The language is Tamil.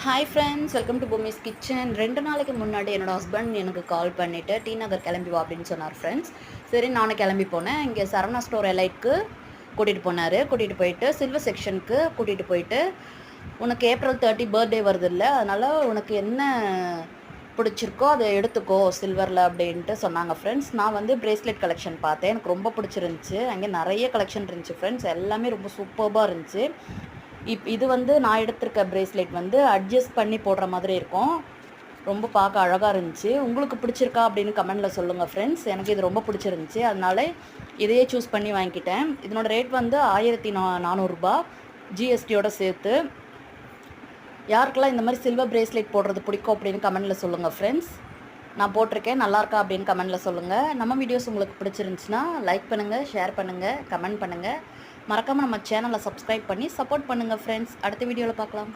Hi friends, welcome to Bhoomi's kitchen. 2 நாளைக்கு முன்னாடி என்னோடய ஹஸ்பண்ட் எனக்கு கால் பண்ணிவிட்டு டி நகர் கிளம்பி வா அப்படின்னு சொன்னார் ஃப்ரெண்ட்ஸ். சரி, நானும் கிளம்பி போனேன். இங்கே சரவணா ஸ்டோர் எலைட்க்கு கூட்டிகிட்டு போனார். கூட்டிகிட்டு போயிட்டு சில்வர் செக்ஷனுக்கு கூட்டிகிட்டு போயிட்டு, உனக்கு ஏப்ரல் 30 பர்த்டே வருது இல்லை, அதனால் உனக்கு என்ன பிடிச்சிருக்கோ அதை எடுத்துக்கோ சில்வரில் அப்படின்ட்டு சொன்னாங்க ஃப்ரெண்ட்ஸ். நான் வந்து பிரேஸ்லெட் கலெக்ஷன் பார்த்தேன். எனக்கு ரொம்ப பிடிச்சிருந்துச்சி. அங்கே நிறைய கலெக்ஷன் இருந்துச்சு ஃப்ரெண்ட்ஸ். எல்லாமே ரொம்ப சூப்பர்பாக இருந்துச்சு. இது வந்து நான் எடுத்திருக்க பிரேஸ்லெட் வந்து அட்ஜஸ்ட் பண்ணி போடுற மாதிரி இருக்கும். ரொம்ப பார்க்க அழகாக இருந்துச்சு. உங்களுக்கு பிடிச்சிருக்கா அப்படின்னு கமெண்டில் சொல்லுங்கள் ஃப்ரெண்ட்ஸ். எனக்கு இது ரொம்ப பிடிச்சிருந்துச்சி. அதனால இதையே சூஸ் பண்ணி வாங்கிக்கிட்டேன். இதனோட ரேட் வந்து 1400 ரூபா ஜிஎஸ்டியோடு சேர்த்து. யாருக்கெல்லாம் இந்த மாதிரி சில்வர் பிரேஸ்லெட் போடுறது பிடிக்கும் அப்படின்னு கமெண்டில் சொல்லுங்கள் ஃப்ரெண்ட்ஸ். நான் போட்டிருக்கேன், நல்லாயிருக்கா அப்படின்னு கமெண்டில் சொல்லுங்கள். நம்ம வீடியோஸ் உங்களுக்கு பிடிச்சிருந்துச்சுன்னா லைக் பண்ணுங்கள், ஷேர் பண்ணுங்கள், கமெண்ட் பண்ணுங்கள். மறக்காமல் நம்ம சேனலை சப்ஸ்கிரைப் பண்ணி சப்போர்ட் பண்ணுங்கள் ஃப்ரெண்ட்ஸ். அடுத்த வீடியோவில் பார்க்கலாம்.